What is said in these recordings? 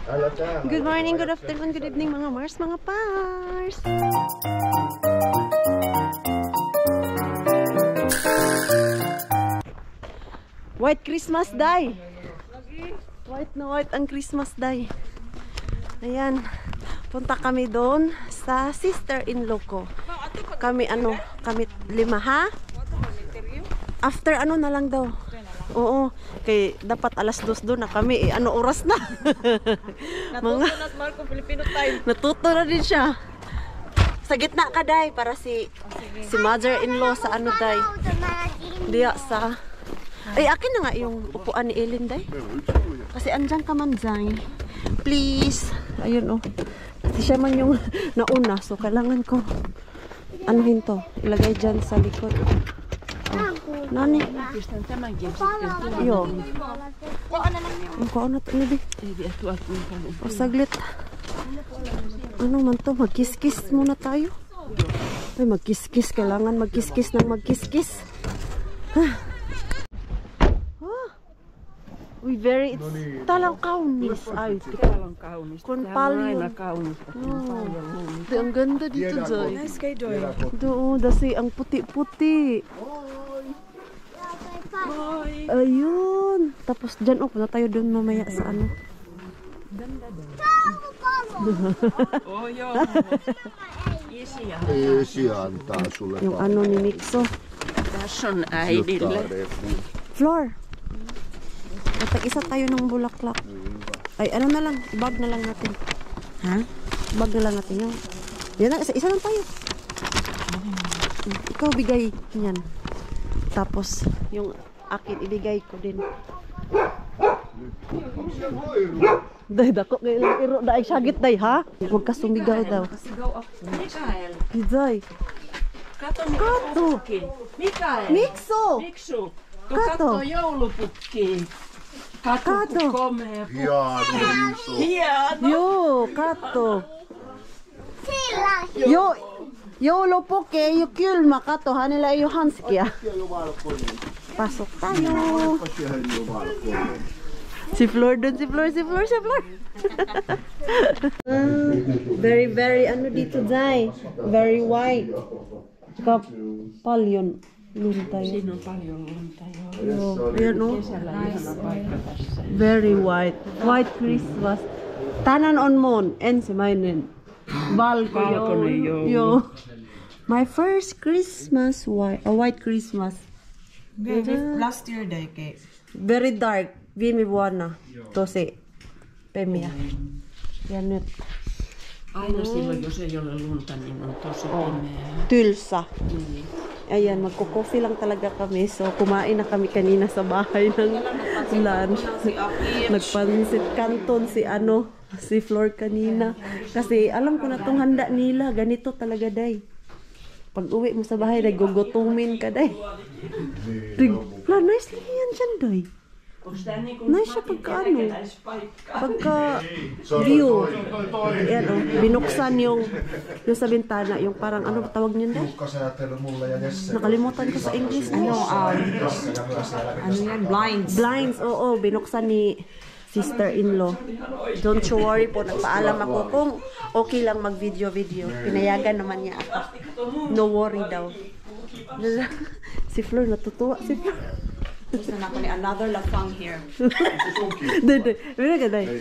Good morning, good afternoon, good evening mga Mars, mga Pars. White Christmas Day. White na white ang Christmas Day. Ayan, punta kami doon sa sister-in-law ko. Kami kami 5 ha? After na lang daw. Oo, kay dapat alas 2 doon na kami. Ano oras na? Natuto na Marco Filipino time. Natuto na din siya. Sa gitna ka, Day, para si mother-in-law sa Day. Diya sa... Ay, akin na nga yung upuan ni Ellen, Day. Kasi andyan ka man, Day. Please. Ayun, Kasi siya man yung nauna. So, kailangan ko anuhin to. Ilagay dyan sa likod. Nani? Yo. Kuha na ito, Libi. O, saglit. Ano man to? Magkiskis muna tayo. Ay, magkiskis. Kailangan magkiskis ng magkiskis. Uy, very, talang kaunis. Ay, talang kaunis. Kun palyo. Ang ganda dito, Joy. Nice kay Joy. Doon, dasi ang puti-puti. Ayun. Tapos dyan, punta tayo doon mamaya sa ano. Ganda doon. Oh, yun. Easy antaa sulle. Yung ni Mixo. Tässä on äidille. Floor. Matag-isa tayo ng bulaklak. Ay, ano na lang. Bag na lang natin. Ha? Bag na lang natin yung. Yan na, isa lang tayo. Ikaw bigay yan. Tapos, yung akin ibigay ko din. Day, dako ngayon lang iro. Daig syagit, Day, ha? Huwag ka sumigaw daw. Kasigaw ako. Mikael. Day. Kato. Mikael. Mikso. Kato joulupukki. Kato. Hieno. Yo, Kato. Joulupukki, jo kylmä. Kato, hänellä ei ole hanskia. Pasok tayo. Si Flor doon, si Flor. Very, dito, Day. Very white. Paljon lunta yun. Sino paljon lunta yun? Very white. White Christmas. Tanan on mon. Ensimmäinen. Valkoinen yo. My first Christmas, white Christmas. Last year, Day, kay. Very dark. Viime vuonna tosi pemiä. Ja nyt. Aina silloin, jos ei ole lunta, niin on tosi pimeää. Tylsä. Ayan, magko-coffee lang talaga kami. So, kumain na kami kanina sa bahay ng lunch. Nagpansit kanton si Flor kanina. Kasi alam ko na tong handa nila. Ganito talaga, Day. Pag uwi mo sa bahay, gugutumin ka, Day. Nice lang yan dyan, Day. Nice siya pagka view. Ayan, binuksan yung sa bintana, yung parang ano tawag niyan, Day? Nakalimutan ko sa English. Ano yan? Blinds, oo. Binuksan ni sister-in-law. Don't you worry po, nagpaalam ako kung okay lang mag-video. Pinayagan naman niya ako. No worry daw. Si Flor, natutuwa si Flor. Gusto na ako ni another lafang here.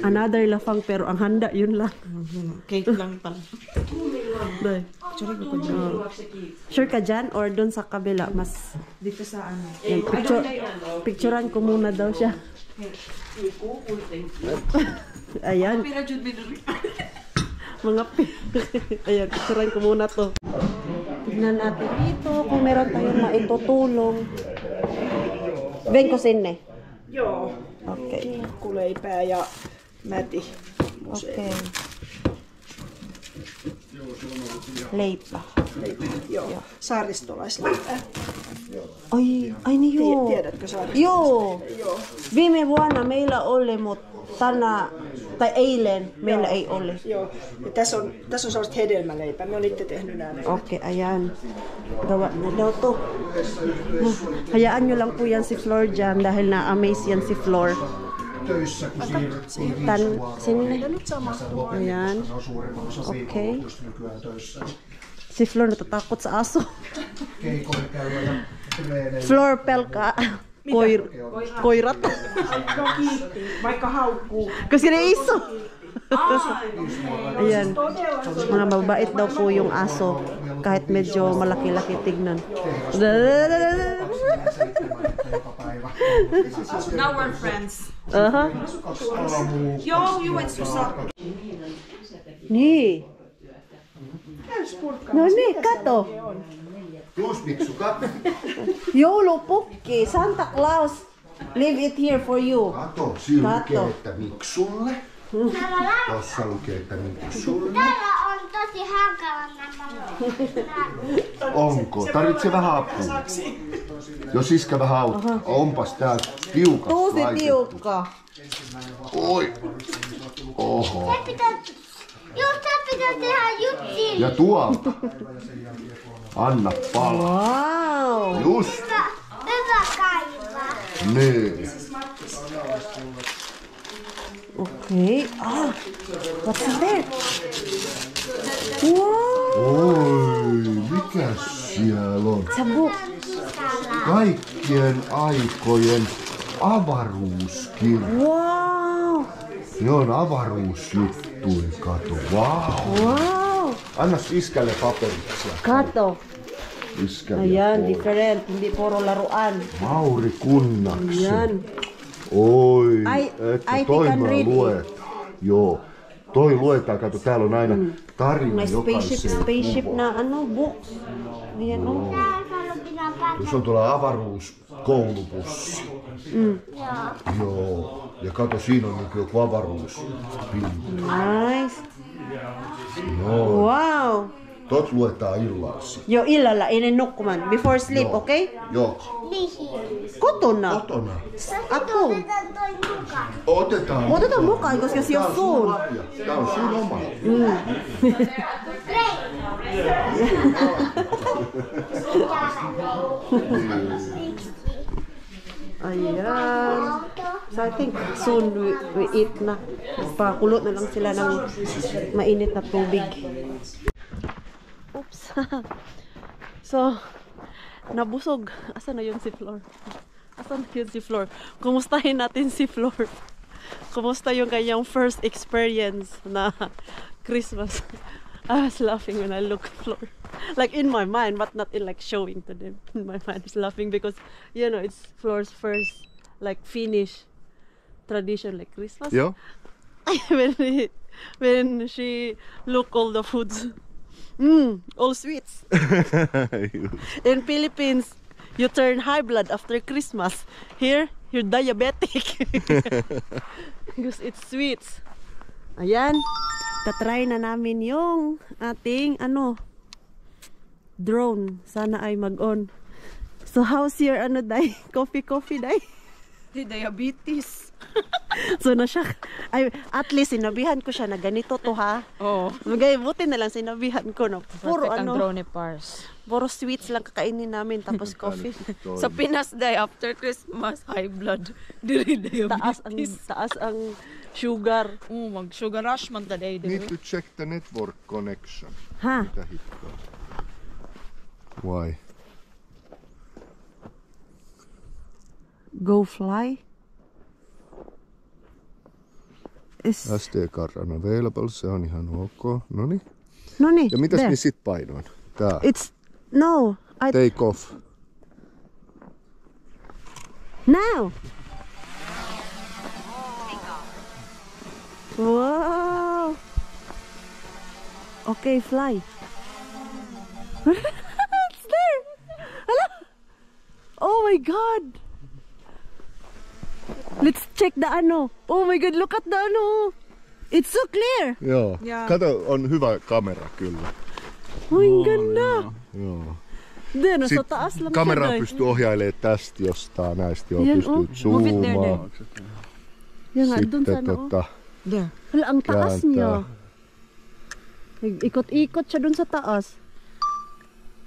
Another lafang, pero ang handa yun lang. Cake lang pala. Sure ka dyan? Or doon sa kabila? Mas dito sa ano? Picturean ko muna daw siya. Ayan. Ayan, picturean ko muna to. Tignan natin dito kung meron tayong maitutulong. Ven ko sinne? Joo. Okei. Kinkkuleipää ja mäti. Okei. Leipä. Joo. Saaristolaisleipää. Ai niin joo. Tiedätkö saaristolaisleipää? Joo. Viime vuonna meillä oli, mutta eilen meillä ei ole. Joo. Ja tässä on sellaista hedelmäleipää. Me on itse tehnyt nämä. Okei, ayan. Gawa na daw to. Hayaan nyo lang po yan si Flor dyan dahil na-amaze yan si Flor. töissä, kun siirryttiin 5 vuoroa. Sinne. Ayan. Okay. Nykyään töissä. Si Flor natatakot sa aso. Keikoilla käydä ja treeneillä. Flor pelkää koirat. No kiitti, vaikka haukkuu. Kasi na iso. Ayan. Mga mabait daw po yung aso. Kahit medyo malaki-laki tignan. Now we're friends. Yo, you went to soccer. Niin. No niin, kato. Plusmiksu, katso. Joulupukki, Santa Claus. Leave it here for you. Kato, siinä lukee, että Miksulle. Tossa lukee, että Miksulle. Täällä on tosi hankala nämä. Onko? Tarvitsee vähän apua. Jos iskä vähän auttaa. Onpas tää tiukat Tosi laitettu. tiukka. Oi. Oho. Just sä pitää tehdä juttiin. Ja tuolta. Anna palaa. Wow. Just. Hyvä kaivaa. Niin. Okay. Ah, what's there? Wow. Oi, mikä siellä on? Sabuk. Kaikkien aikojen avaruuskirja. Wow. Ne on avaruusjuttuja, kato. Wow. Wow. Anna iskälle paperit. Kato. Iskälle. Ayan, different. Hindi puro laruan. Mauri Kunnaksi. Ayan. Oi, I että toi can mä read it. luetaan. Joo. Toi luetaan, kato, täällä on aina tarina May jokaiseen spaceship kuvaan. na ano, books. Ayan, oh. Jos on tuolla avaruuskoulubussi. Joo. Ja kato, siinä on niinku joku avaruuspinta. Nice. Joo. Wow. Tot luetaan illalla. Jo illalla ennen nukkumaan. Before sleep, Joo. okay? Joo. Kotona. Kotona. Ako. Otetaan toi mukaan. Otetaan. Otetaan mukaan, koska se on sun. Tää on sun oma. Ayan. So I think soon we eat na. Pakulot na lang sila ng mainit na tubig. Oops. So, nabusog. Asan na yun si Flor? Asan na yun si Flor? Kumustahin natin si Flor. Kumusta yung kanyang first experience na Christmas? I was laughing when I looked at Flor. Like in my mind, but not in like showing to them. In my mind, I was laughing because, you know, it's Flor's first like Finnish tradition, like Christmas. Joo. when she look all the foods, all sweets. In Philippines, you turn high blood after Christmas. Here, you're diabetic because it's sweets. Ayan, tatry na namin yung ating drone. Sana ay mag-on. So how's your Day? Coffee, Day? Diabetes. So na siya, at least sinabihan ko siya na ganito to ha. Oh. Buti na lang sinabihan ko na puro drone pars. puro sweets lang kakainin namin tapos coffee. Sa Pinas day after Christmas, high blood, diri diabetes. taas ang sugar. Mag sugar rush man ta day Need diri. to check the network connection. Ha? Mitä hittoa? Why? Go fly. SD-card unavailable, se on ihan ok. Noniin. No niin. Ja mitäs there. me sit painoin? Tää. It's no. Take off. Now. Wow. Okay, fly. It's there. Hello. Oh my God. Let's check the Oh my God, look at the It's so clear. Joo. Ja. Kato, on hyvä kamera kyllä. Oh, ganda. Joo. Then, sa Sitten taas lang kameraa siya, pystyy ohjailemaan tästä jostain näistä, joo, Yan, pystyy zoomaan. Yan nga, dun Sitten sana, Hala, ang taas kääntää. niya. Ikot-ikot siya dun sa taas.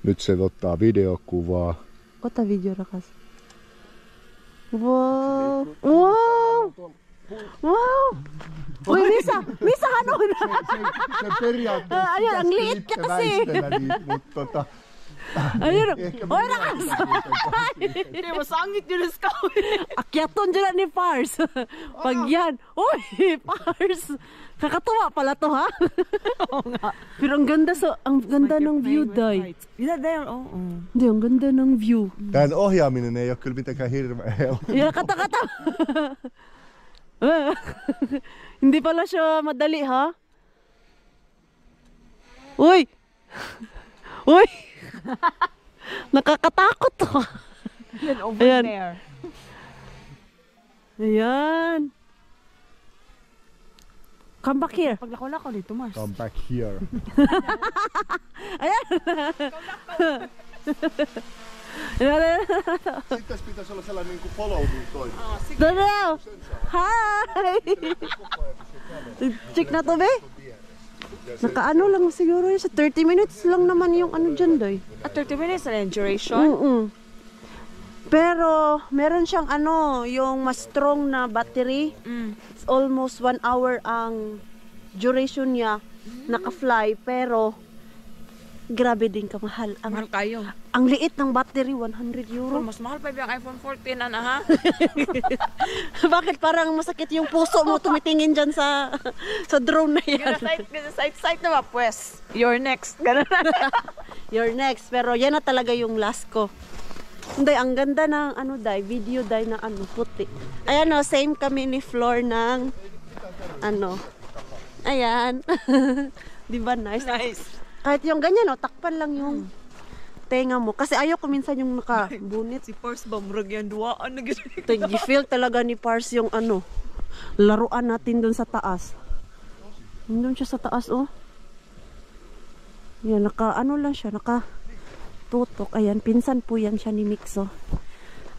Nyt se ottaa videokuvaa. Ota video rakas. Wow! Wow! Wow! Uy, Misa hanon! Se periaatteessa Ayun, ang pitäisi liit ka itse kasi. väistellä niitä, mutta Ayun, ehkä oy rakas! Hindi mo sangit yun ang scout. Akyaton dyan ni Pars. Pag yan, uy, Pars! Kakatuwa pala to, ha? Oo nga. Pero ang ganda, ang ganda ng view, Day. Hindi, ang ganda ng view. Tän ohjaaminen ei ole kyllä mitenkään hirveän helppo. Yeah, kata. Hindi pala siya madali, ha? Uy! Uy! Nakakatakot to. Ayan. Ayan. Come back here. Paglako-lako dito, Mars. Come back here. Ayan. Sitten tässä pitäisi olla sellainen niin kuin follow me toimi. Dadaw! Hi! Check na to, be? Nakaano lang siguro yun. Sa 30 minutes lang naman yung ano dyan, Day. At 30 minutes na yung duration? Pero, meron siyang ano, yung mas strong na battery. It's almost 1 hour ang duration niya. Naka-fly, pero grabe din kamahal. Mahal kayo. Ang liit ng battery, 100 euro. Mas mahal pa yung iPhone 14 na ha? Bakit parang masakit yung puso mo tumitingin dyan sa drone na yan? Site na ba, pues? You're next. Ganun na. You're next. Pero yan na talaga yung last ko. Hindi, ang ganda ng ano, Day, video, Day, na ano, puti. Ayan o, same kami ni Floor ng ano. Ayan. Diba nice? Nice. Kahit yung ganyan, no, takpan lang yung tenga mo. Kasi ayaw ko minsan yung nakabunit. Si Pars ba, murag yan, duwaan na gano'n. Gi-feel talaga ni Pars yung ano, laruan natin dun sa taas. Doon siya sa taas, oh. Yan, ano lang siya, tutok. Ayan, pinsan po yan siya ni Mixo.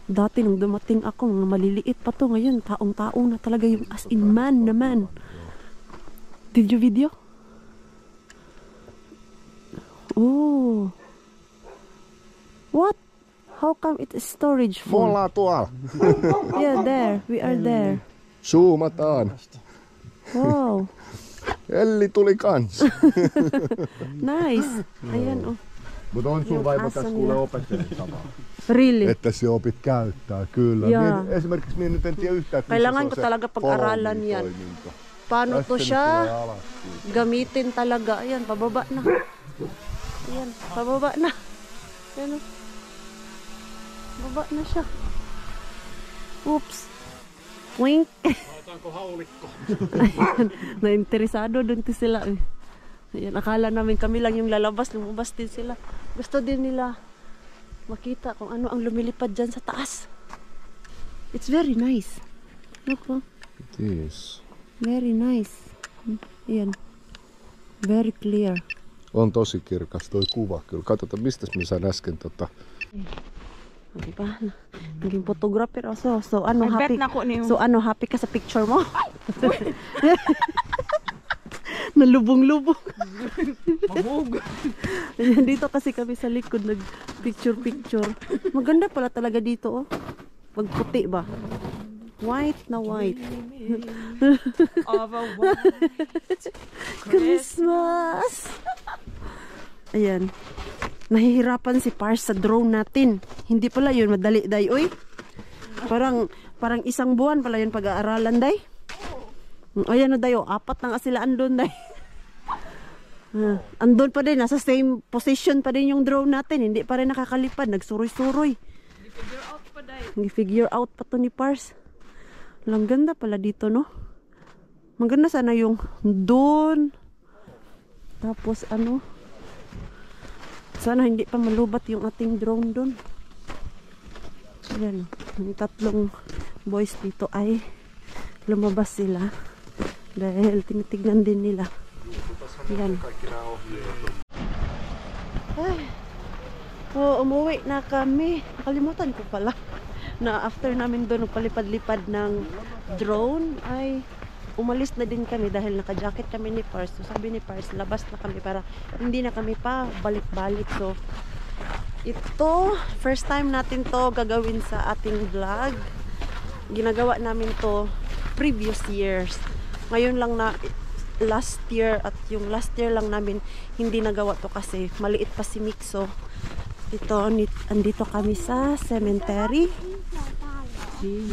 Dati nung dumating ako, mga maliliit pa to. Ngayon, taong-tao na talaga yung as in man naman. Did you video? Oh. What? How come it is storage Me full? ollaan tuolla. Yeah, there. We are there. Zoomataan. Wow. Elli tuli kans. Nice. Ayan, oh. Mutta on sun Yung vaimo asan tässä kuule ja- opetteli samaa. Really? Että se opit käyttää, kyllä. Jaa. Esimerkiksi minä nyt en tiedä yhtään, että Kailangan missä ko se on talaga se pag-aralan follow me yan. toiminto. Paano Tästä to nyt siya tulee alas. gamitin talaga? Ayan, pababa na. Ayan, pababa na. Ayan, oh. Baba na siya. Oops. Wink. Ayan, na-interesado dun sila. Eh. Ayan, akala namin kami lang yung lalabas, lumabas din sila. Gusto din nila makita kung ano ang lumilipad dyan sa taas. It's very nice. Look, oh. Yes. Very nice. Ayan. Very clear. On tosi kirkas toi kuva kyllä. Katsotaan, mistä me sain äsken Diba? Naging photographer also. So ano Ay, bet happy? na ko niyo. So ano happy ka sa picture mo? Nalubong-lubong. Mabog. Ayan, dito kasi kami sa likod nag picture. Maganda pala talaga dito, oh. Pag puti ba? White na white. Of a white Christmas! Ayan. Nahihirapan si Pars sa drone natin. Hindi pala yun madali, Day. Uy, parang isang buwan pala yun pag-aaralan, Day. Ayan na, Day. Oh, 4 na nga sila andun, Day. Andun pa din. Nasa same position pa din yung drone natin. Hindi pa rin nakakalipad. Nagsuroy-suroy. Nag-figure out pa to ni Pars. Lang ganda pala dito, no? Maganda sana yung doon. Tapos ano? Sana hindi pa malubat yung ating drone doon. Ayan. Yung 3 boys dito ay lumabas sila. Dahil tinitignan din nila. Ayan. Ay. Oh, umuwi na kami. Nakalimutan ko pala na after namin doon palipad-lipad ng drone ay umalis na din kami dahil naka-jacket kami ni Pars. So sabi ni Pars, labas na kami para hindi na kami pa balik-balik. So ito, first time natin to gagawin sa ating vlog. Ginagawa namin to previous years. Ngayon lang na last year at yung last year lang namin hindi nagawa to kasi maliit pa si Mikso. Andito kami sa cemetery.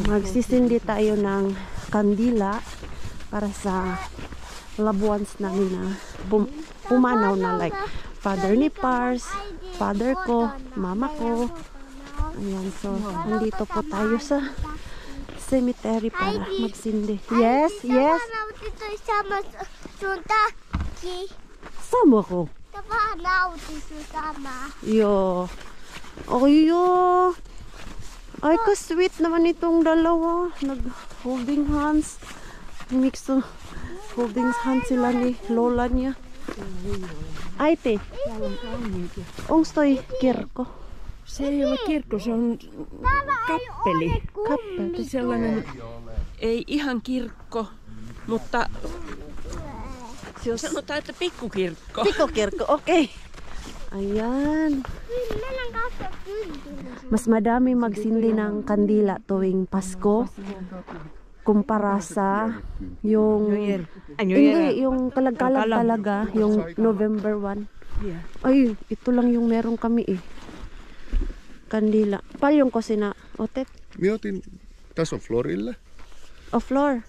Magsisindi tayo ng kandila para sa loved ones namin na pumanaw na, like father ni Pars, father ko, mama ko. Ayan, so andito po tayo sa cemetery para magsindi. Yes, yes. Sama ko. Yo. Yo. Ay, ka-sweet naman itong dalawa. Nag-holding hands. Mikso. Holding hands sila ni lola niya. Ay, te. Onks toi kirkko? Se ei ole kirkko, se on kappeli. Kappeli. Sellainen, ei ihan kirkko, mutta sanotaan, että pikkukirkko. Pikkukirkko, okei. Ayan. Mas madami magsindi ng kandila tuwing Pasko kumpara sa yung hindi, yung kalag-kalag talaga, yung November 1. Ay, ito lang yung meron kami kandila. Paljon ko sina otet? Minä otin, tässä on Florille. Flor.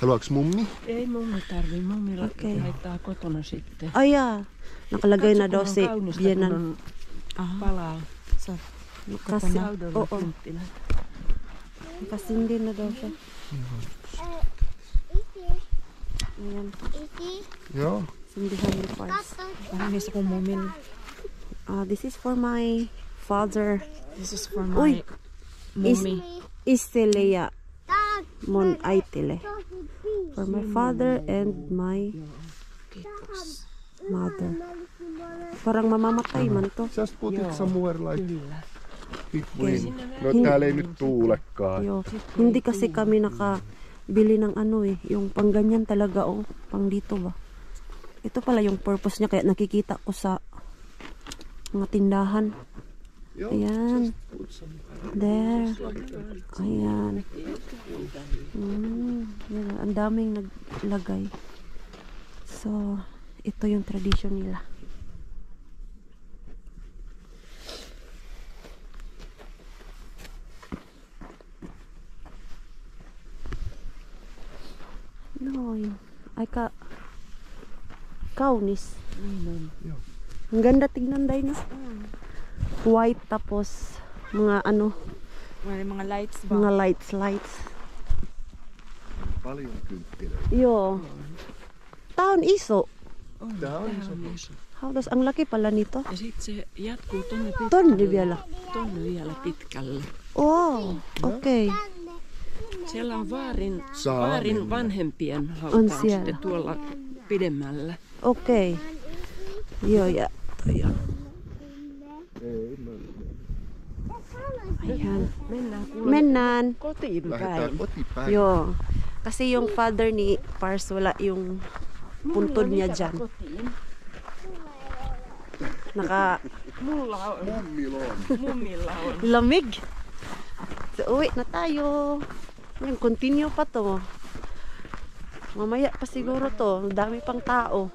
Haluaaks mummi? Ei mummi tarvii, mummi laittaa kotona sitten. Ay, nakalagay na daw si Bienan. Palaa. Kasi, Saudon kynttilä. Kasindi na daw siya. Ayan. Joo. Sindihan ni Pars. Parang sa mumin. This is for my father. This is for Uy, my mommy. Iselea mon aitile. For my father and my mother. Parang mamamatay man to. Sä puhutit Samuel Pitbuin. No täällä ei nyt tuulekaan. Yo. Hindi kasi kami nakabili ng yung pang ganyan talaga pang dito ba. Ito pala yung purpose niya kaya nakikita ko sa mga tindahan. Ayan. There. Ayan. Yan, ang daming naglagay. So, ito yung tradition nila. No, ay kaunis. Ang ganda tignan dahil na. White tapos mga Mga lights ba? mga lights. Paljon kynttilöitä. Yo. Taon iso. Tää on iso. Hautas, ang laki pala nito. Ja sitten se jatkuu tonne pitkälle. Tonni vielä. Tonne vielä pitkälle. Oh, okei. Siellä on vaarin mennä. vanhempien On hautaus siellä. sitten tuolla pidemmällä. Okei. Joo, ja toi on. Ayan. Mennään. Kotiin Lähdetään päin. kotipäin. Yo. Kasi yung father ni Pars, wala yung puntod niya dyan. Mulla on. Mummilla on. Lamig. So, uwi na tayo. Yan, continue pa to. Mamaya pa siguro to. Dami pang tao.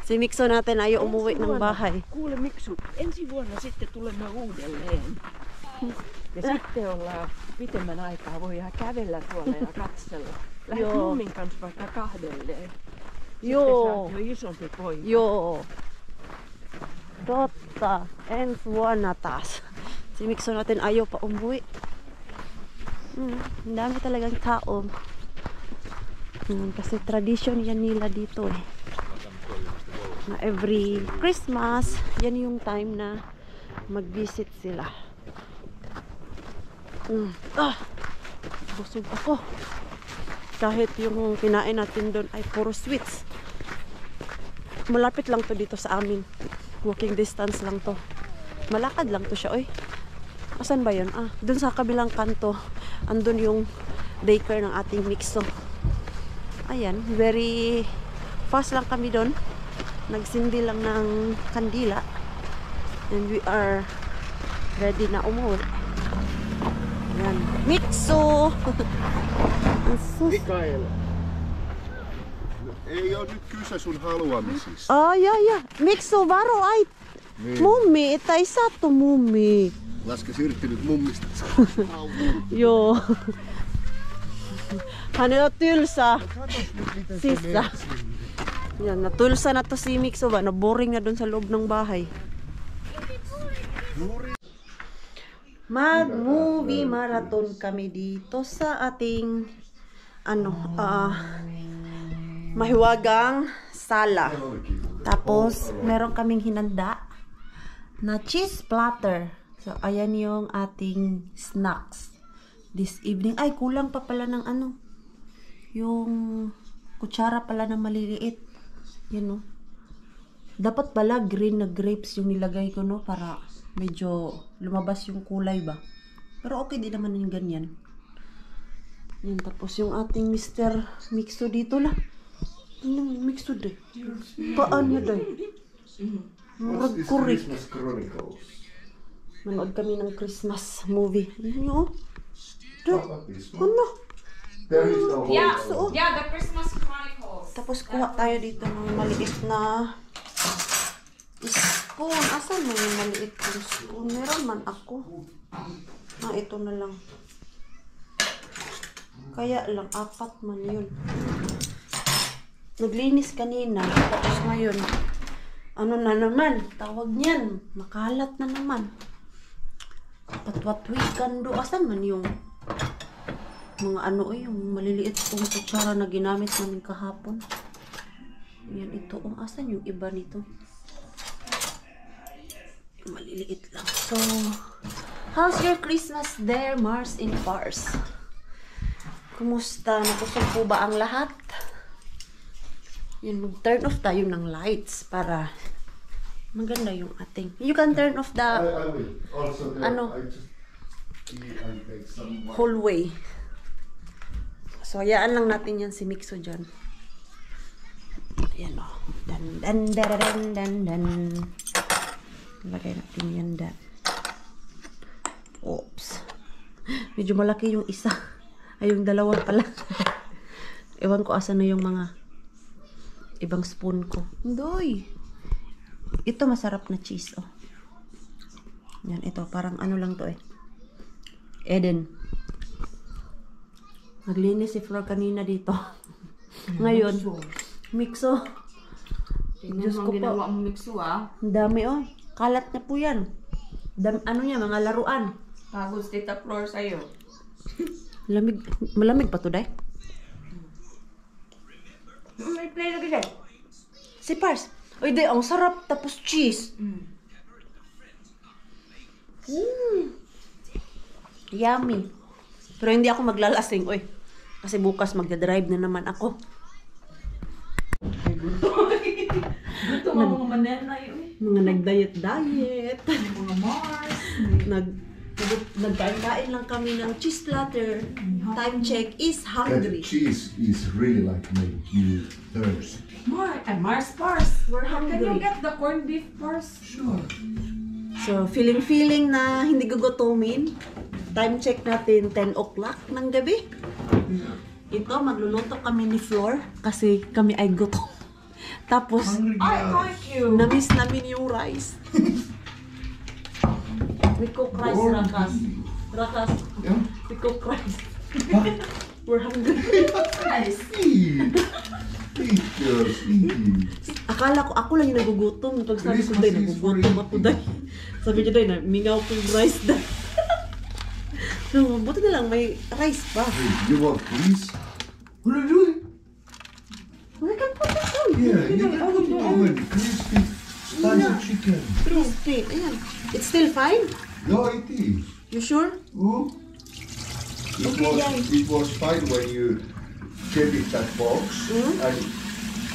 Si Mikso natin ayaw umuwi ng bahay. Kuule Miksu, ensi vuonna sitten tulemme uudelleen. Ja sitten ollaan pitemmän aikaa, voidaan kävellä tuolla ja katsella. Lähdet Joo. mummin kanssa vaikka kahdelleen. Joo. Sitten sä oot jo isompi poika. Joo. Totta. Ensi vuonna taas. Si Mikso natin ayaw pa umuwi. Ang dami talagang tao. Kasi tradition yan nila dito na every Christmas, yan yung time na mag-visit sila. Busog ako. Kahit yung kinain natin doon ay puro sweets. Malapit lang to dito sa amin. Walking distance lang to. Malakad lang to siya, oy. Asan ba yun? Doon sa kabilang kanto, andun yung daycare ng ating Mikso. Ayan, very fast lang kami doon. Nagsindi lang ng kandila. And we are ready na umuwi. Yan. Mixo! Ang sus- Mikael. Ei ole nyt kyse sun haluamisista. ja. Mixo, varo ai. Niin. Mummi, että ei sattu mummi. Laske Sirtti nyt mummista. Joo. Hänellä on tylsää. Sisa. Yan, natulsa na to si Mixo ba? Boring na dun sa loob ng bahay. Mag-movie marathon kami dito sa ating mahiwagang sala. Tapos, meron kaming hinanda na cheese platter. So, ayan yung ating snacks this evening. Ay, kulang pa pala ng yung kutsara pala na maliliit. Yan, no? Dapat pala green na grapes yung nilagay ko, no? Para medyo lumabas yung kulay ba. Pero okay din naman yung ganyan. Yan, tapos yung ating Mr. Mixo dito lah. Yung Mixo de. Paan niya day? Magkurik. Christmas Chronicles. Manood kami ng Christmas movie. Ano? This one. Ano? There is no Yeah, hole. yeah, the Christmas Chronicles. Tapos kuha tayo dito ng maliit na spoon. Asan mo yung maliit kong spoon? Meron man ako. Ito na lang. Kaya lang, 4 man yun. Naglinis kanina. Tapos ngayon, ano na naman? Tawag niyan. Makalat na naman. Patwatwikan do. Asan man yung mga yung maliliit kong kutsara na ginamit namin kahapon. Yan ito. Asan yung iba nito? Yung maliliit lang. So, how's your Christmas there, Mars in Pars? Kumusta? Nakusog po ba ang lahat? Yan, mag-turn off tayo ng lights para maganda yung ating. You can turn off the I will. Also, I just I take some. hallway. So, hayaan lang natin yan si Mixo dyan. Ayan o. Dan, dan, dan, dan, dan, dan. Lagay natin yan dan. Oops. Medyo malaki yung isa. Ay, yung dalawa pala. Ewan ko asan na yung mga ibang spoon ko. Doy. Ito masarap na cheese, oh. Yan, ito. Parang ano lang to eh. Eden. Naglinis si Flor kanina dito. Ngayon, Mixo. Diyos ko po. Ginawa mo Mixo, ah. Ang dami, oh. Kalat na po yan. Ano niya, mga laruan. Pagod Tita Flor sa'yo. Malamig pa to, day? May play lagi siya. Si Pars. Uy, day, ang sarap. Tapos cheese. Yummy. Pero hindi ako maglalasing, uy. Kasi bukas magdadrive na naman ako. Ito mga manena yun. Mga nag-diet-diet. Mga Mars. Nagkain-kain lang kami ng cheese platter. Time check is That hungry. cheese is really like make you thirsty. Mars Pars. We're Can you hungry. get the corned beef Pars? Sure. So, feeling na hindi gugutumin. Time check natin 10 o'clock ng gabi. Ito, magluluto kami ni Flor kasi kami ay gutom. Tapos, I like you. na-miss namin yung rice. We cook rice, Rakas. Rakas, Yeah. we cook rice. We're hungry. Nice. Eat. Eat yours. Eat. Akala ko, ako lang yung nagugutom. Pag sabi ko, Christmas day, is nagugutom for ako, day. Sabi niya, day, mingaw ko yung rice, day. No, buti na lang, may rice pa. Hey, you want please? What are you doing? We can put it on. Yeah, you can put it on crispy spicy chicken. Crispy. Ayan. It's still fine? Yeah, it is. You sure? Oh. It was fine when you get it that box and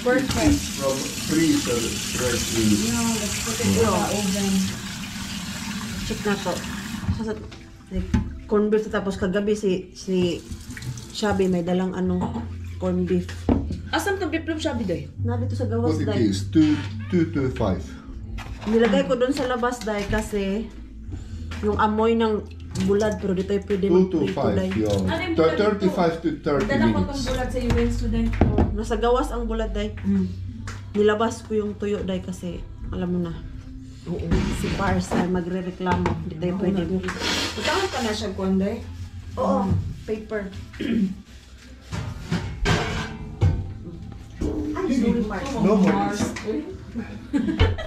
Perfect. it's from freezer straight to. Check na to. Corn beef tapos kagabi si Shabby may dalang corn beef. Asan ka beef from Shabby day? Na dito sa gawas What it dahil. is? 225. Nilagay ko doon sa labas dahil kasi Yung amoy ng bulad, pero dito pwede 2 to magprito 5 day. yung 35 to 30 minutes. Bulad sa events today. Oh, nasa gawas ang bulad day. Nilabas ko yung tuyo day kasi alam mo na. Oo, si Pars ay magre-reklamo. Dito pwede. Utahan ka na siya kuanday. Oo, paper. Ay, sorry Pars. No worries.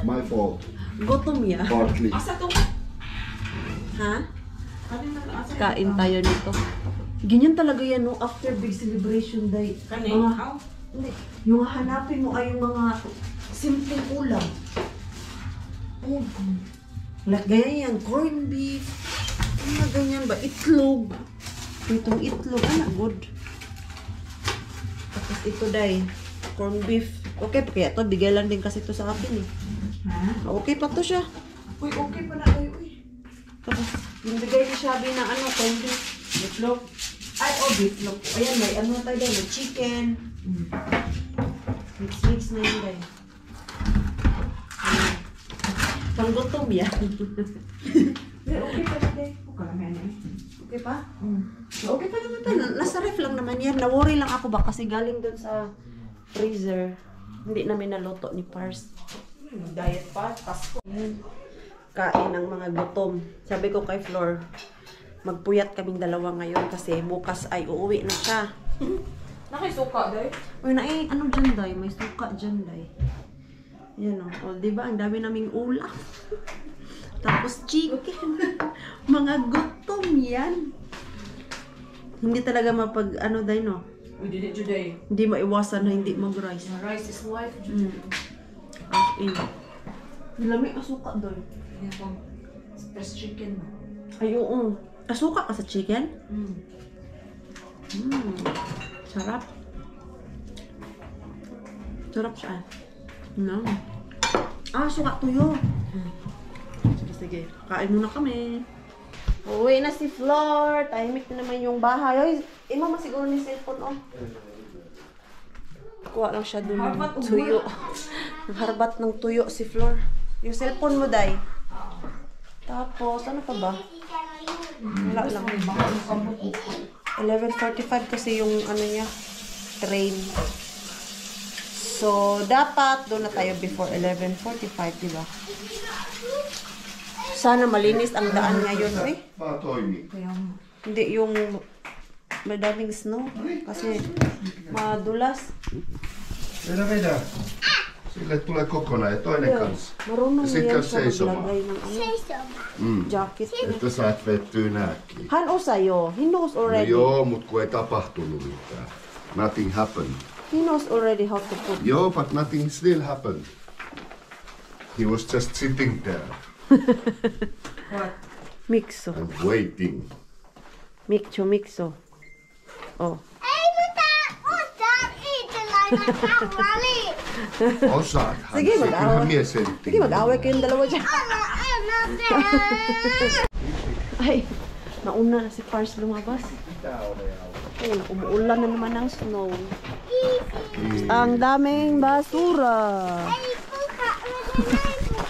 My fault. Gutom ya. Partly. Asa to? Ha? Kain tayo nito. Ganyan talaga yan no, after big celebration day. Kani? Mga, How? hindi, yung hanapin mo ay yung mga simpleng ulam. Ayan. Like ganyan yan, corned beef. Mga ganyan ba? Itlog. Itong itlog, good. Tapos ito day, corned beef. Okay, kaya to, bigay lang din kasi to sa akin eh. Ha? Okay pa to siya. Uy, okay pa na kayo, uy. Tapos, yung bigay ni Shabby na ano, corned beef. Bitlog. Ay, beeflog. Ayan, may ano tayo dahil, may chicken. Mix na yun dahil. Panggutom yan. Okay pa na day. Okay lang yan eh. Okay pa? Okay pa naman tayo. Nasa ref lang naman yan. Na-worry lang ako ba kasi galing dun sa freezer. Hindi namin naluto ni Pars. Diet pa. Pasko. Kain ng mga gutom. Sabi ko kay Flor, magpuyat kaming dalawa ngayon kasi bukas ay uuwi na siya. Nakisuka day. Uy, ano dyan, Day? May suka dyan, Day. Yan o. O, diba? Ang dami naming ulam. Tapos chicken. Mga gutom yan. Hindi talaga mapag, ano, Day, no? We did it today. Hindi maiwasan na hindi mag-rice. Rice is life. As in. Nilamig asuka, Day. Yan po. Fresh chicken. Ay, oo. Asuka ka sa chicken? Sarap. Sarap siya. No. Suka tuyo. Sige. Kain muna kami. Uwi na si Flor. Tahimik na naman yung bahay. Oy, ima masiguro ni cellphone, oh. Kuha lang siya dun ng tuyo. Nagharbat ng tuyo si Flor. Yung cellphone mo, Day. Tapos, ano pa ba? Wala lang. 11:45 kasi yung ano niya, train. So, dapat doon na tayo before 11:45, di ba? Sana malinis ang daan ngayon, eh. Toimii. Hindi yung madaming snow kasi madulas. Vedä. Sille tulee kokonaan ja toinen kanssa. Marunong Ja sit yan kanssa siya seisomaan. maglagay ng ano, jacket. Että saat vettyä nääkin. Han osaa. He knows No already. joo, mut kun ei tapahtunut mitään. Nothing happened. He knows already how to put. Joo, but nothing still happened. He was just sitting there Mikso. and waiting. Mikso. Oh. Ei mitään osaa itselläinen kavali. Osaathan. Sige, se, mag-away. kyllähän mies senttiin. Sige, mag-away kayong dalawa dyan. Anna tehdä. Ay, nauna na si Pars lumabas. Ayun, umuulan na naman ng snow. Ang daming basura. Ei kuka mene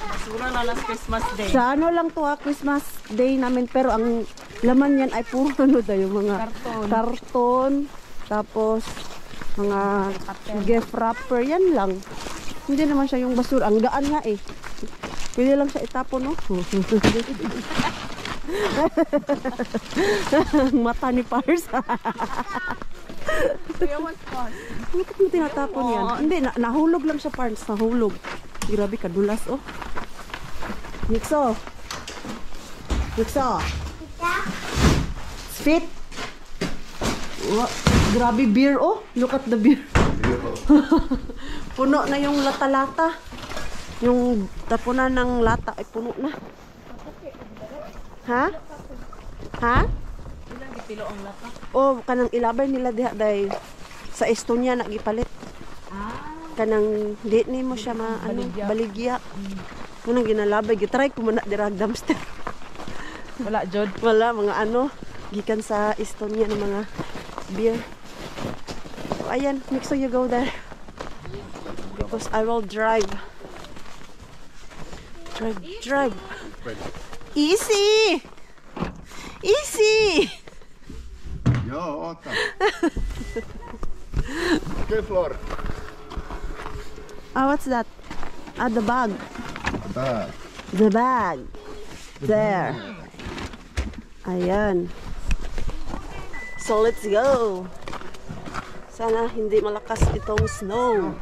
Basura na last Christmas day. Sa ano lang to Christmas day namin, pero ang laman yan ay puro ano daw, yung mga karton, tapos mga gift wrapper, yan lang. Hindi naman siya yung basura, ang gaan nga eh. Pwede lang siya itapon, no? Mata ni Pars. Bakit mo tinatapon yan? Hindi, nahulog lang siya, Pars. Nahulog. Grabe, kadulas, oh. Mikso. Spit. Grabe beer, oh. Look at the beer. Puno na yung lata-lata. Yung tapunan ng lata ay puno na. Ha? Ha? Ilang gipilo ang lata? Oh, kanang ilabay nila diha day sa Estonia na gipalit. Kanang di ni mo siya baligya. Kanang ginalabay, gitry ko man na dira dumpster. Wala, Jod. Wala mga ano gikan sa Estonia ng mga beer. So, ayan, next so you go there. Because I will drive. Drive. Easy! Easy! Joo, ota. Okay, Flor. What's that? The bag. Bag. The bag. There. Ayan. So, let's go. Sana hindi malakas itong snow.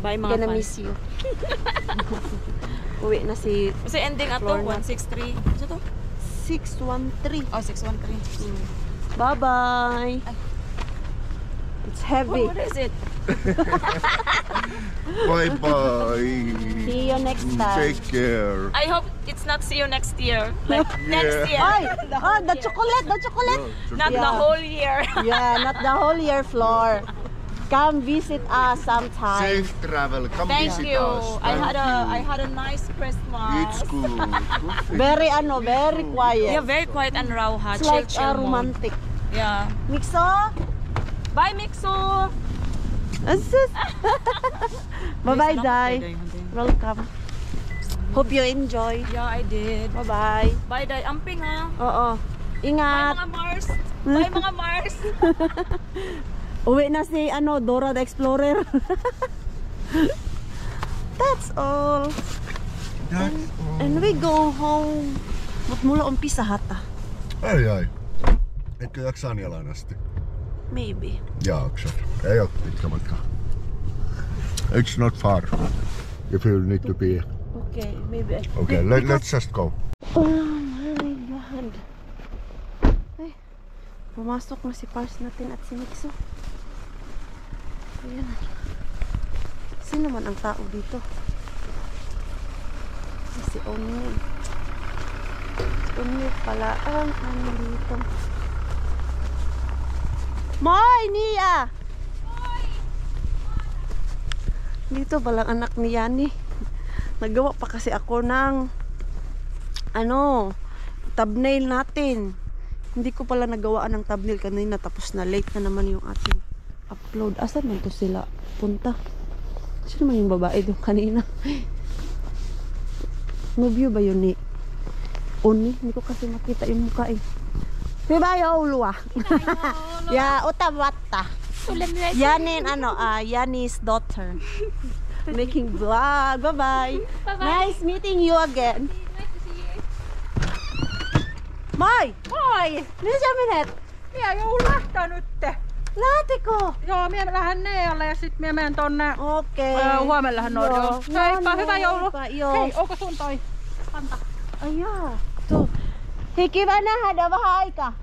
Bye mga Gonna fans. miss you. Uwi na si Kasi ending ato, Flor na. 163. Ano to? 613. Oh, 613. Bye-bye. It's heavy. What is it? Bye-bye. See you next time. Take care. I hope it's not see you next year. Like next year. Ay! The chocolate! The chocolate! Not the Yeah. whole year. Yeah, not the whole year, Flor. Come visit us sometime. Safe travel. Come Thank visit you. us. I had a nice Christmas. It's good. Very quiet. Yeah, very quiet and raw. It's Chill, like chill mode. romantic. Yeah. Mixo? Bye, Mixo. Asus. Bye-bye, Dai. Welcome. Hope you enjoy. Yeah, I did. Bye-bye. Bye, Day. Amping ha. Oo. Bye, Ingat. mga Mars. Bye, mga Mars. Uwi na si Dora the Explorer. That's all. And we go home. Mut mulla on pisahata. Ai. Etkö jaksa Anjalaan asti? Maybe. Jaksat. Ei oo pitkä matka. It's not far. If you need to be. Okay, maybe. Okay, let's just go. Oh my God. Ay, pumasok na si Pars natin at si Mixo. Ayan. Sino naman ang tao dito? Si Omni. Si Omni pala ang ano dito. Moy! Nia! Dito palang anak ni Yani. Nagawa pa kasi ako ng thumbnail natin. Hindi ko pala nagawaan ng thumbnail kanina, tapos na late na naman yung ating upload. Asan man to sila punta? Sino naman yung babae doon kanina? Nobyo ba yun ni Oni? Hindi ko kasi makita yung mukha eh. Diba yung ulwa? Ya, utabata. Yanin, Yani's daughter. Making vlog. Bye-bye. Nice meeting you again. Moi! Moi! Missä sä menet? Minä joudun lähteä nytte. Lähtikö? Joo, minä lähden Nealle ja sit minä menen tonne. Okei. Huomenna lähden Norjoon. Heippa, hyvä joulu. Joo. Hei, onko sun toi kanta? Ai jaa. Tuo. Hei, kiva nähdä vähän aikaa.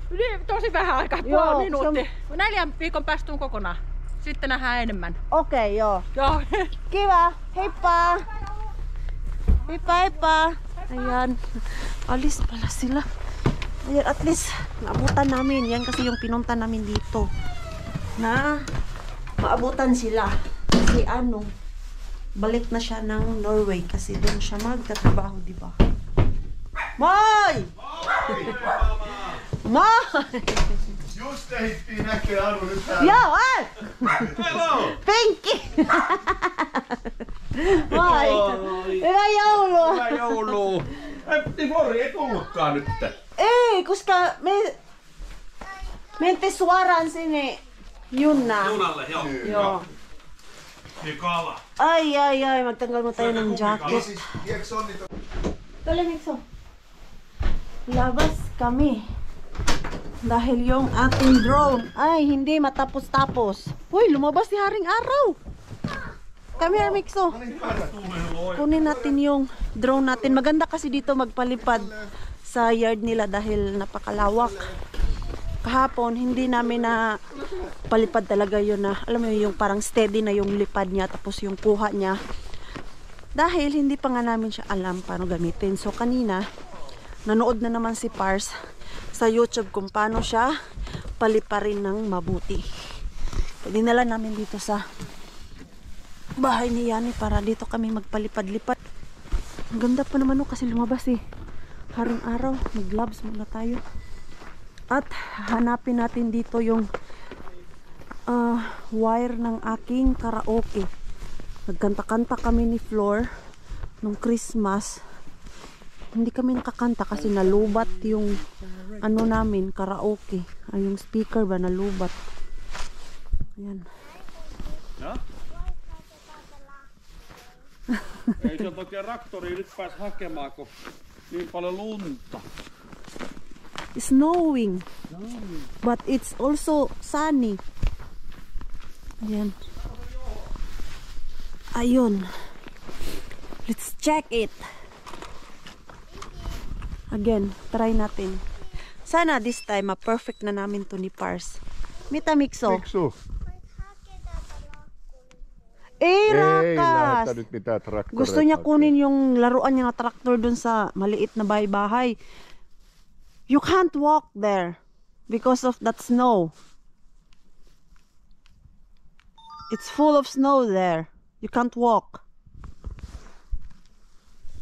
Niin, tosi vähän aikaa, Joo, puoli minuuttia. 4 viikon päästä tuun kokonaan. Sitten nähdään enemmän. Okei, joo. Joo. Kiva. Heippa. Heippa. Ayan. Alis pala sila. Ayan, at least naabutan namin. Yan kasi yung pinunta namin dito. Na maabutan sila. Kasi balik na siya ng Norway kasi doon siya magtatrabaho, di ba? Moi! Moi! Just ehittiin näkee Anu nyt täällä. Joo, Hello! Penki! Moi! Hyvää joulua! Hyvää joulua! Flori ei tullutkaan nyt. Ei, koska me mentiin suoraan sinne Junnaan. Junalle, joo. Joo. Ja kala. Ai, magtanggal mo tayo ng jacket. Tiedätkö Sonni Tala, Mixo. Labas kami. Dahil yung ating drone ay hindi matapos-tapos. Uy, lumabas si Haring Araw. Come here, Mixo. Kunin natin yung drone natin. Maganda kasi dito magpalipad sa yard nila dahil napakalawak. Kahapon, hindi namin na palipad talaga yun na, alam mo yung parang steady na yung lipad niya tapos yung kuha niya. Dahil hindi pa nga namin siya alam paano gamitin. So kanina, nanood na naman si Pars sa YouTube kung paano siya paliparin ng mabuti. Dinala namin dito sa bahay ni Yani para dito kami magpalipad-lipad. Ang ganda pa naman kasi lumabas eh. Haring araw, mag-gloves muna tayo. At hanapin natin dito yung wire ng aking karaoke. Nagkanta-kanta kami ni Floor nung Christmas. Hindi kami nakakanta kasi nalubat yung ano namin, karaoke. Ay, yung speaker ba nalubat. Ayan. Ja? Ei se oikein traktori nyt pääs hakemaan, kun niin paljon lunta. It's snowing. But it's also sunny. Ayan. Ayun. Let's check it. Again, try natin. Sana this time, perfect na namin to ni Pars. Mita Mixo. Mixo. Eh, Ei rakas! lähetä nyt mitään traktoreita. Gusto niya kunin yung laruan niya na traktor dun sa maliit na bahay-bahay. You can't walk there because of that snow. It's full of snow there. You can't walk.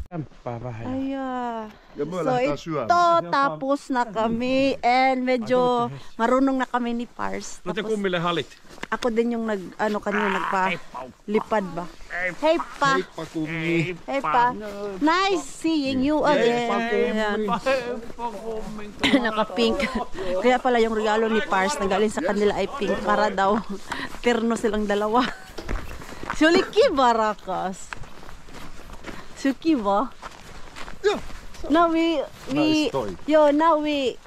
Kämppää vähän. Aya. Ja me So lähdetään ito, syömään. tapos na kami and medyo marunong na kami ni Pars. No te Tapos kummille halit? ako din yung kanina nagpa-lipad ba? Hey pa! Heippa kummi. Hey pa! Nice seeing you again! Ayan. Naka-pink. Kaya pala yung regalo ni Pars na galing sa kanila ay pink para daw terno silang dalawa. Suliki barakas. Suki ba? Joo. Now we Nice toy. now we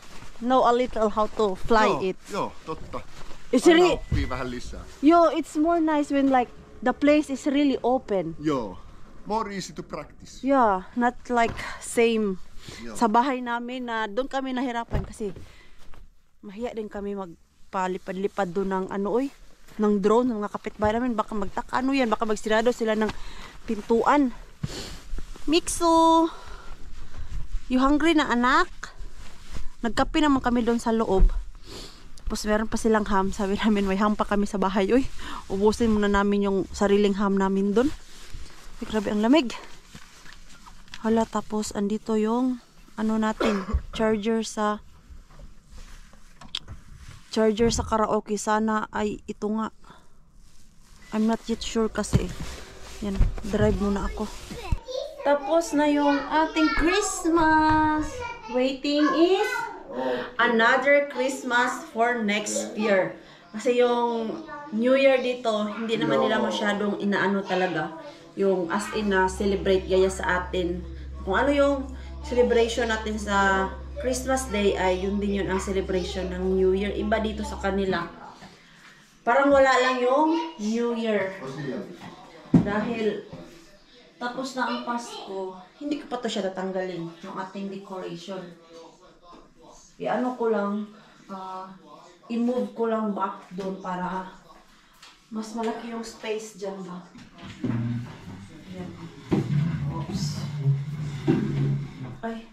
know a little how to fly Joo, it. Joo, totta. It's Aina really, oppii vähän lisää. it's more nice when like the place is really open. Joo. More easy to practice. Yeah, not like same Joo. sa bahay namin na doon kami nahirapan kasi mahiya din kami magpalipad-lipad doon ng ng drone ng mga kapitbahay namin. Baka magtaka yan, baka magsirado sila ng pintuan. Mixo! You hungry na anak? Nagkape naman kami doon sa loob. Tapos meron pa silang ham. Sabi namin may ham pa kami sa bahay. Uy, ubusin muna namin yung sariling ham namin doon. Ay, grabe ang lamig. Hala, tapos andito yung natin, charger sa karaoke. Sana ay ito nga. I'm not yet sure kasi. Yan, drive muna ako. Tapos na yung ating Christmas. Waiting is another Christmas for next year. Kasi yung New Year dito, hindi naman nila masyadong inaano talaga. Yung as in na celebrate gaya sa atin. Kung ano yung celebration natin sa Christmas Day ay yun din yun ang celebration ng New Year. Iba dito sa kanila. Parang wala lang yung New Year. Dahil tapos na ang Pasko, hindi ko pa to siya tatanggalin, yung ating decoration. I-ano ko lang, i-move ko lang back doon para mas malaki yung space dyan ba. Ayan. Oops. Ay,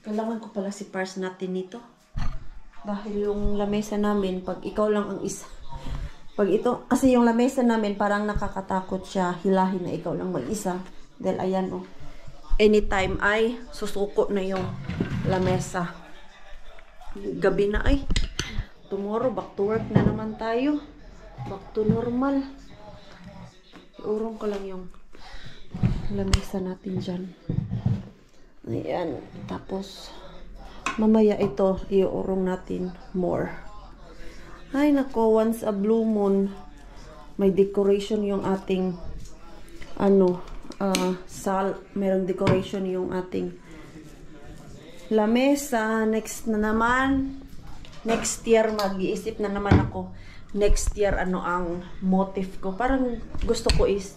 kailangan ko pala si Pars natin nito. Dahil yung lamesa namin, pag ikaw lang ang isa. Pag ito, kasi yung lamesa namin parang nakakatakot siya hilahin na ikaw lang mag-isa. Dahil ayan anytime ay susuko na yung lamesa. Gabi na ay. Tomorrow back to work na naman tayo. Back to normal. Iurong ko lang yung lamesa natin dyan. Ayan. Tapos mamaya ito iurong natin more. Ay nako, once a blue moon may decoration yung ating merong decoration yung ating lamesa. Next na naman, next year mag-iisip na naman ako. Next year ang motif ko. Parang gusto ko is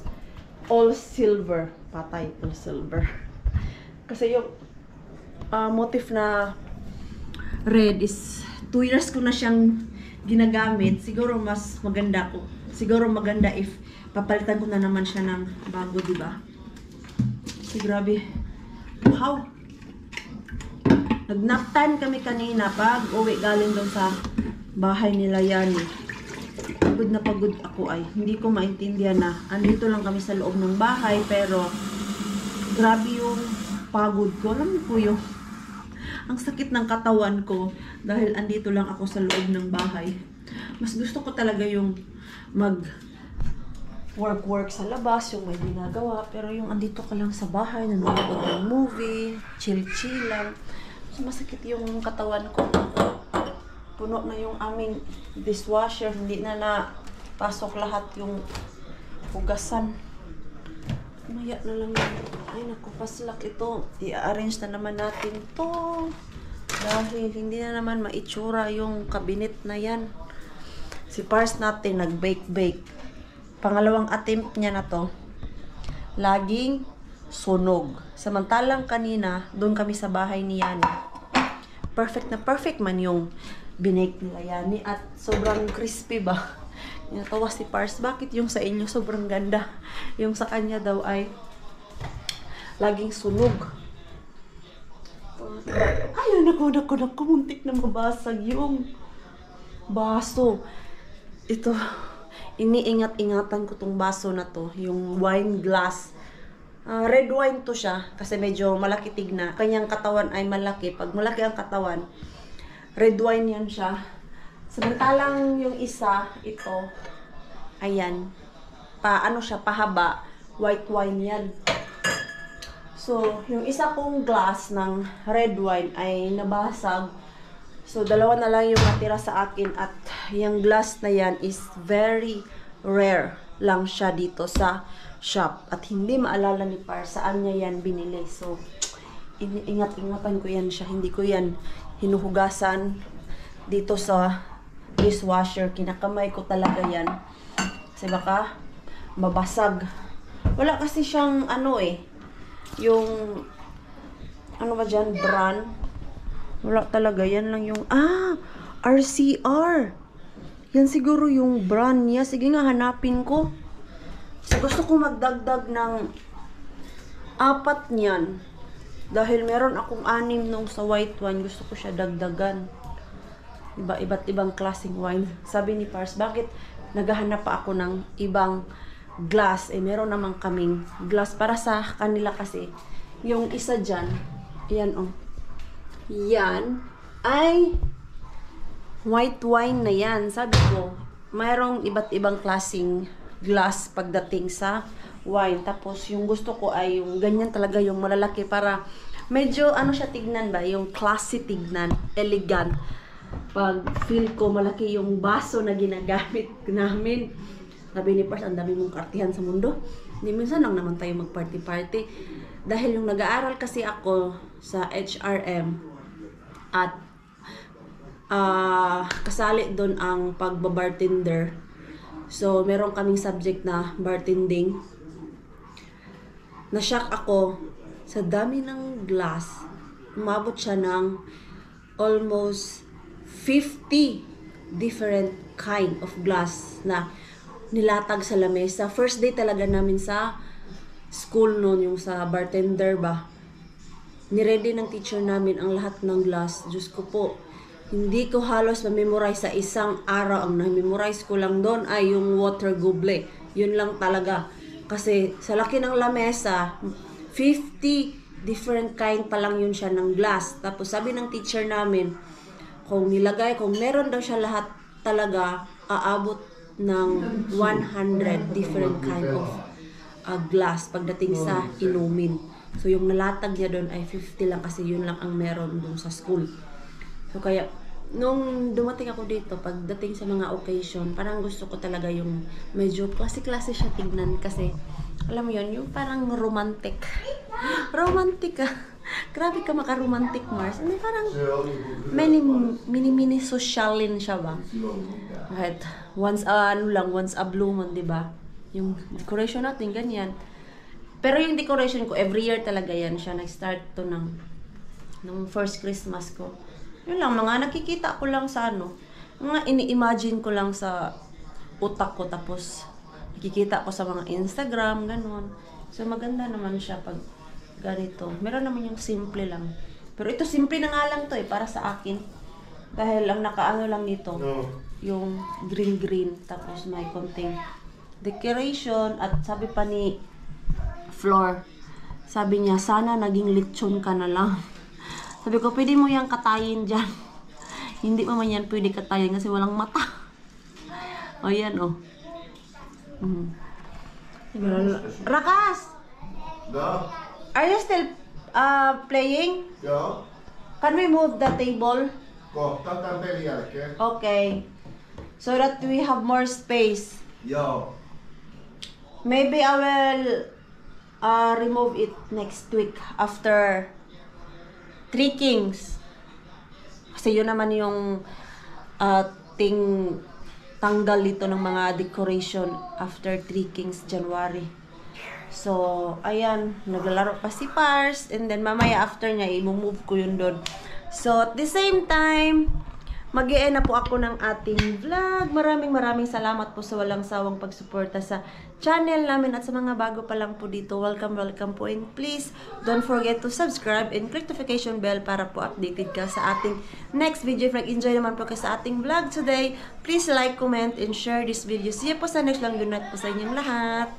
all silver. Patay, all silver. Kasi yung motif na red is 2 years ko na siyang ginagamit. Siguro mas maganda ko. Siguro maganda if papalitan ko na naman siya ng bago, di ba? So, grabe. Wow! Nag-nap time kami kanina pag uwi galing doon sa bahay nila Yani. Pagod na pagod ako ay. Hindi ko maintindihan na andito lang kami sa loob ng bahay pero grabe yung pagod ko. Alam ko yung ang sakit ng katawan ko dahil andito lang ako sa loob ng bahay. Mas gusto ko talaga yung mag work sa labas, yung may ginagawa. Pero yung andito ka lang sa bahay, nanonood ng movie, chill lang. So, masakit yung katawan ko. Puno na yung aming dishwasher. Hindi na napasok lahat yung hugasan. Maya na lang yun. Ay, naku, paslak ito. I-arrange na naman natin to. Dahil hindi na naman maitsura yung cabinet na yan. Si Pars natin nag-bake. Pangalawang attempt niya na to. Laging sunog. Samantalang kanina, doon kami sa bahay ni Yani. Perfect na perfect man yung binake nila Yani. At sobrang crispy ba? Natawa si Pars, bakit yung sa inyo sobrang ganda? Yung sa kanya daw ay laging sunog. Ay, naku, muntik na mabasag yung baso. Ito, iniingat-ingatan ko tong baso na to, yung wine glass. Red wine to siya, kasi medyo malaki tigna. Kanyang katawan ay malaki. Pag malaki ang katawan, red wine yan siya. Samantalang yung isa, ito, ayan, ano siya, pahaba, white wine yan. So, yung isa kong glass ng red wine ay nabasag. So, dalawa na lang yung natira sa akin at yung glass na yan is very rare lang siya dito sa shop. At hindi maalala ni Par saan niya yan binili. So, ingat-ingatan ko yan siya. Hindi ko yan hinuhugasan dito sa dishwasher. Kinakamay ko talaga yan. Kasi baka mabasag. Wala kasi siyang yung ano ba dyan, brand. Wala talaga. Yan lang yung, RCR. Yan siguro yung brand niya. Sige nga, hanapin ko. So, gusto ko magdagdag ng 4 niyan. Dahil meron akong 6 nung sa white wine. Gusto ko siya dagdagan. Iba't ibang klaseng wine. Sabi ni Pars, bakit naghahanap pa ako ng ibang glass? Meron naman kaming glass para sa kanila kasi. Yung isa dyan, yan yan ay white wine na yan. Sabi ko, mayroong iba't ibang klaseng glass pagdating sa wine. Tapos yung gusto ko ay yung ganyan talaga, yung malalaki para medyo siya tignan ba, yung classy tignan, elegant. Pag feel ko malaki yung baso na ginagamit namin. Sabi ni Pars, ang dami mong kartihan sa mundo. Hindi, minsan lang naman tayo mag-party-party. Dahil yung nag-aaral kasi ako sa HRM at kasali doon ang pagbabartender. So, meron kaming subject na bartending. Na-shock ako sa dami ng glass. Umabot siya ng almost 50 different kind of glass na nilatag sa lamesa. First day talaga namin sa school noon, yung sa bartender ba. Niready ng teacher namin ang lahat ng glass. Diyos ko po, hindi ko halos ma-memorize sa isang araw. Ang na-memorize ko lang doon ay yung water goblet. Yun lang talaga. Kasi sa laki ng lamesa, 50 different kind pa lang yun siya ng glass. Tapos sabi ng teacher namin, kung meron daw siya lahat talaga, aabot ng 100 different kind of glass pagdating sa inumin. So, yung nalatag niya doon ay 50 lang kasi yun lang ang meron doon sa school. So, kaya, nung dumating ako dito, pagdating sa mga occasion, parang gusto ko talaga yung medyo klase-klase siya tignan kasi, alam mo yun, yung parang romantic. Romantic ka. Grabe ka maka-romantic, Mars. Parang mini socialin siya ba? Kahit once a blue moon, diba? Yung decoration natin, ganyan. Pero yung decoration ko, every year talaga yan siya. Nag-start to nung first Christmas ko. Yun lang, mga nakikita ko lang sa mga ini-imagine ko lang sa utak ko. Tapos, nakikita ko sa mga Instagram, ganun. So, maganda naman siya pag ganito. Meron naman yung simple lang. Pero ito, simple na nga lang to para sa akin. Dahil ang nakaano lang nito, yung green-green. Tapos may konting decoration. At sabi pa ni Floor, sabi niya, sana naging lechon ka na lang. Sabi ko, pwede mo yung katayin dyan. Hindi mo man yan pwede katayin kasi walang mata. O yan, o. Rakas! Ja. Are you still playing? Ja. Can we move the table? Kohta tämän pelin jälkeen. Okay. So that we have more space. Joo. Maybe I will remove it next week after Three Kings. Kasi yun naman yung tanggal dito ng mga decoration after Three Kings January. So, ayan, naglalaro pa si Pars, and then mamaya after niya, i-move ko yun doon. So, at the same time, mag-i-end na po ako ng ating vlog. Maraming salamat po sa walang sawang pagsuporta sa channel namin at sa mga bago pa lang po dito. Welcome po, and please don't forget to subscribe and click notification bell para po updated ka sa ating next video. If enjoy naman po kayo sa ating vlog today, please like, comment, and share this video. See you po sa next lang. Good night po sa inyong lahat.